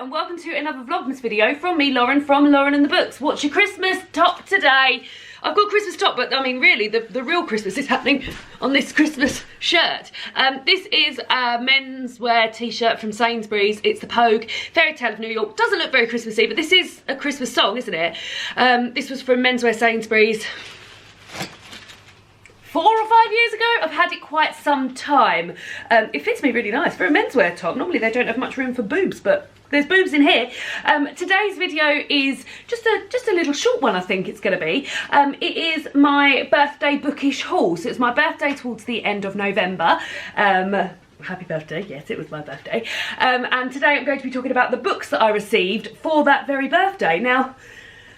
and welcome to another Vlogmas video from me, Lauren, from Lauren and the Books. What's your Christmas top today? I've got a Christmas top, but I mean really the real Christmas is happening on this Christmas shirt. This is a menswear t-shirt from Sainsbury's. It's the Pogue Fairy Tale of New York. Doesn't look very Christmassy, but this is a Christmas song, isn't it? This was from Menswear Sainsbury's 4 or 5 years ago. I've had it quite some time. It fits me really nice for a menswear top. Normally they don't have much room for boobs, but there's boobs in here. Today's video is just a little short one, I think it's going to be. It is my birthday Bookish haul. So it's my birthday towards the end of November. Happy birthday, yes, it was my birthday. And today I'm going to be talking about the books that I received for that very birthday. Now,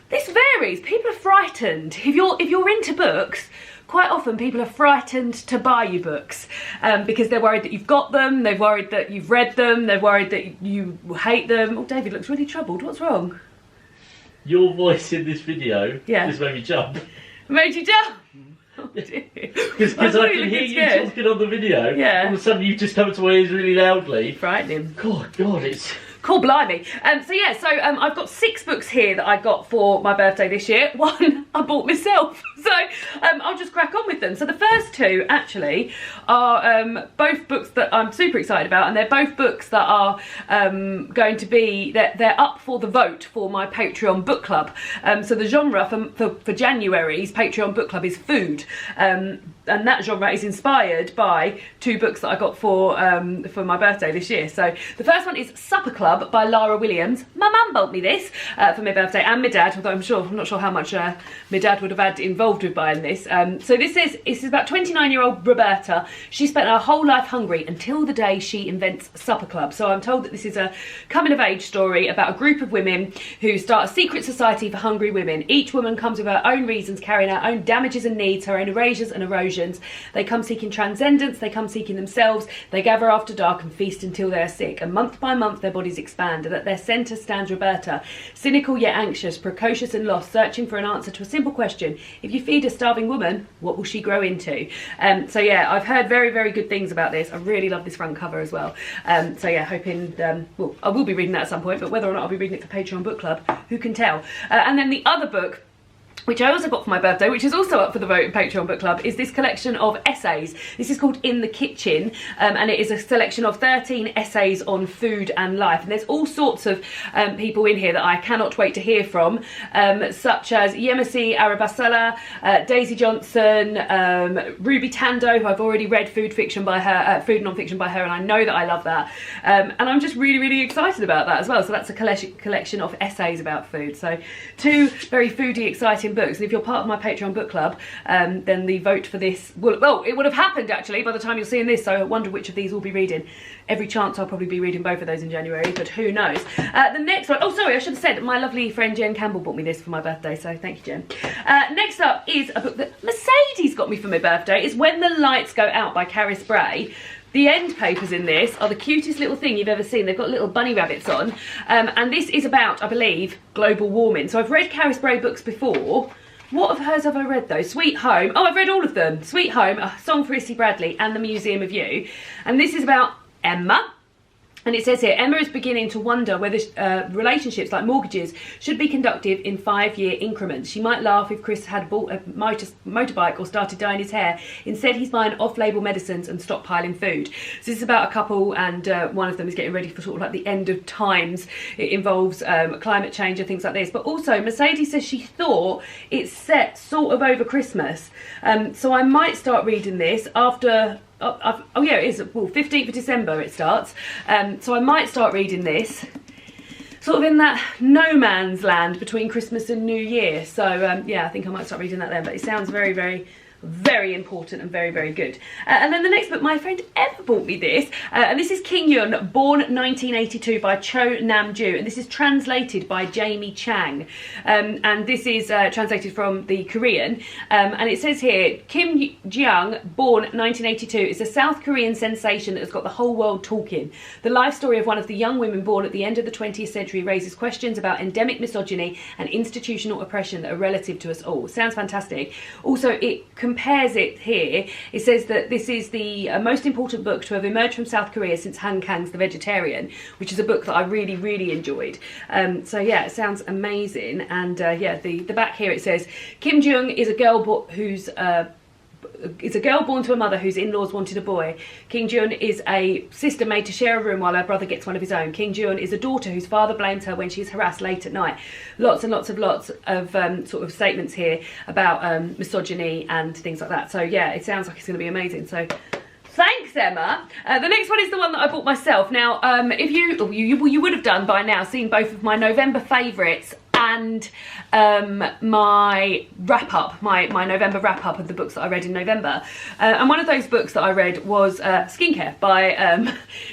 this varies. People are frightened. If you're into books, quite often people are frightened to buy you books because they're worried that you've got them, they're worried that you've read them, they're worried that you hate them. Oh, David looks really troubled. What's wrong? Your voice in this video just made me jump. Made you jump? Because I can hear you talking on the video. Yeah. All of a sudden you just come to my ears really loudly. Frightening. God, it's... Cool, blimey. I've got 6 books here that I got for my birthday this year. One I bought myself. So I'll just crack on with them. So the first 2 actually are both books that I'm super excited about, and they're both books that are going to be, they're up for the vote for my Patreon book club. So the genre for January's Patreon book club is food. And that genre is inspired by 2 books that I got for my birthday this year. So the first one is Supper Club by Lara Williams. My mum bought me this for my birthday, and my dad, although I'm not sure how much my dad would have had involved with buying this. So this is about 29-year-old Roberta. She spent her whole life hungry until the day she invents Supper Club. So I'm told that this is a coming-of-age story about a group of women who start a secret society for hungry women. Each woman comes with her own reasons, carrying her own damages and needs, her own erasures and erosions. They come seeking transcendence, they come seeking themselves, they gather after dark and feast until they are sick. And month by month their bodies expand, and at their centre stands Roberta, cynical yet anxious, precocious and lost, searching for an answer to a simple question: if you feed a starving woman, what will she grow into? So yeah, I've heard very, very good things about this. I really love this front cover as well. So yeah, hoping, well, I will be reading that at some point, but whether or not I'll be reading it for Patreon Book Club, who can tell? And then the other book, which I also got for my birthday, which is also up for the vote in Patreon Book Club, is this collection of essays. This is called In the Kitchen, and it is a selection of 13 essays on food and life. And there's all sorts of people in here that I cannot wait to hear from, such as Yemisi Arabasala, Daisy Johnson, Ruby Tando, who I've already read food fiction by her, food non-fiction by her, and I know that I love that. And I'm just really, really excited about that as well. So that's a collection of essays about food. So 2 very foodie, exciting books. And if you're part of my Patreon book club, then the vote for this well, it would have happened actually by the time you're seeing this, so I wonder which of these we'll be reading. Every chance I'll probably be reading both of those in January, but who knows. The next one, oh sorry, I should have said my lovely friend Jen Campbell bought me this for my birthday, so thank you, Jen. Next up is a book that Mercedes got me for my birthday. It's When the Lights Go Out by Carrie Spray. The end papers in this are the cutest little thing you've ever seen. They've got little bunny rabbits on. And this is about, I believe, global warming. So I've read Carrie Spray books before. What of hers have I read though? Sweet Home. Oh, I've read all of them. Sweet Home, A Song for Issy Bradley, and The Museum of You. And this is about Emma. And it says here, Emma is beginning to wonder whether relationships like mortgages should be conducted in 5-year increments. She might laugh if Chris had bought a motorbike or started dyeing his hair. Instead, he's buying off-label medicines and stockpiling food. So this is about a couple, and one of them is getting ready for sort of like the end of times. It involves climate change and things like this. But also, Mercedes says she thought it's set sort of over Christmas. So I might start reading this after... Oh yeah, it is. Well, 15th of December it starts. So I might start reading this sort of in that no man's land between Christmas and New Year. So yeah, I think I might start reading that then. But it sounds very, very, very important and very, very good. And then the next book, my friend Emma bought me this, and this is Kingyun, Born 1982 by Cho Nam-ju, and this is translated by Jamie Chang, and this is translated from the Korean, and it says here, Kim Jiyoung, Born 1982, is a South Korean sensation that has got the whole world talking. The life story of one of the young women born at the end of the 20th century raises questions about endemic misogyny and institutional oppression that are relative to us all. Sounds fantastic. Also, it compares it here. It says that this is the most important book to have emerged from South Korea since Han Kang's The Vegetarian, which is a book that I really, really enjoyed. So yeah, it sounds amazing. And yeah, the back here it says, Kim Jiyoung is a girl born to a mother whose in-laws wanted a boy. Kingyun is a sister made to share a room while her brother gets one of his own. Kingyun is a daughter whose father blames her when she is harassed late at night. Lots and lots of sort of statements here about misogyny and things like that. So yeah, it sounds like it's going to be amazing. So thanks, Emma. The next one is the one that I bought myself. Now, if you would have done by now, seen both of my November favourites and my wrap-up, my November wrap-up of the books that I read in November. And one of those books that I read was Skincare by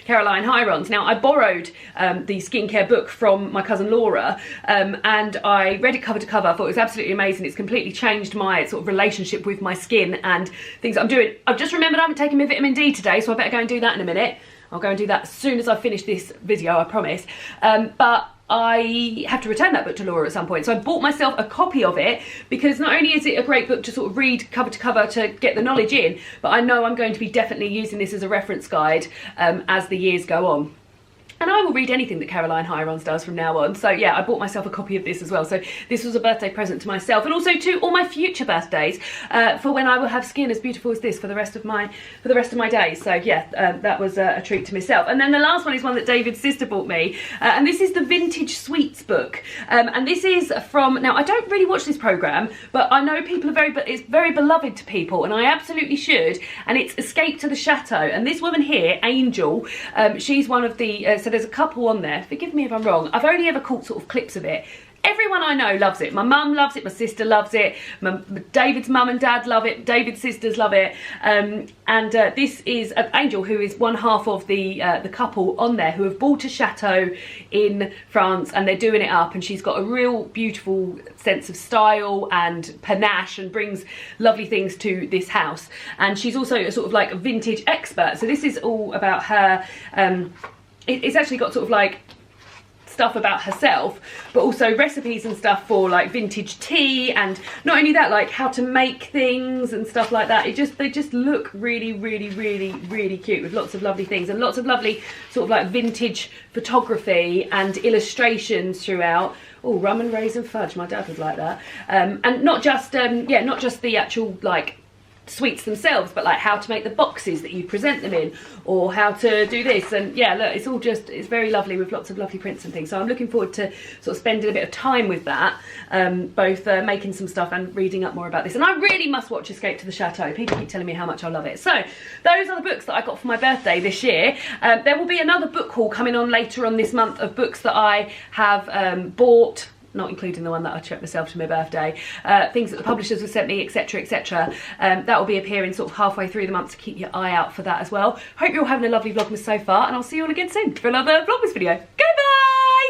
Caroline Hirons. Now, I borrowed the skincare book from my cousin Laura, and I read it cover to cover. I thought it was absolutely amazing. It's completely changed my sort of relationship with my skin and things that I'm doing. I've just remembered I haven't taken my vitamin D today, so I better go and do that in a minute. I'll go and do that as soon as I finish this video, I promise. But I have to return that book to Laura at some point. So I bought myself a copy of it because not only is it a great book to sort of read cover to cover to get the knowledge in, but I know I'm going to be definitely using this as a reference guide as the years go on. And I will read anything that Caroline Hirons does from now on. So yeah, I bought myself a copy of this as well. So this was a birthday present to myself and also to all my future birthdays for when I will have skin as beautiful as this for the rest of my days. So yeah, that was a treat to myself. And then the last one is one that David's sister bought me, and this is the Vintage Sweets book. And this is from, now I don't really watch this programme, but I know people are it's very beloved to people, and I absolutely should. And it's Escape to the Chateau. And this woman here, Angel, she's one of the so there's a couple on there. Forgive me if I'm wrong. I've only ever caught sort of clips of it. Everyone I know loves it. My mum loves it. My sister loves it. David's mum and dad love it. David's sisters love it. This is Angel, who is one half of the couple on there who have bought a chateau in France, and they're doing it up. And she's got a real beautiful sense of style and panache, and brings lovely things to this house. And she's also a sort of like a vintage expert. So this is all about her. It's actually got sort of like stuff about herself, but also recipes and stuff for like vintage tea, and not only that, like how to make things and stuff like that. They just look really, really, really, really cute, with lots of lovely things and lots of lovely sort of like vintage photography and illustrations throughout. Oh, rum and raisin fudge, my dad would like that. And not just not just the actual like sweets themselves, but like how to make the boxes that you present them in, or how to do this. And yeah, look, it's all just, it's very lovely with lots of lovely prints and things. So I'm looking forward to sort of spending a bit of time with that, both making some stuff and reading up more about this. And I really must watch Escape to the Chateau. People keep telling me how much I love it. So those are the books that I got for my birthday this year. There will be another book haul coming on later on this month of books that I have bought, not including the one that I treated myself to my birthday, things that the publishers have sent me, etc, etc. That will be appearing sort of halfway through the month, so keep your eye out for that as well. Hope you're all having a lovely Vlogmas so far, and I'll see you all again soon for another Vlogmas video. Goodbye!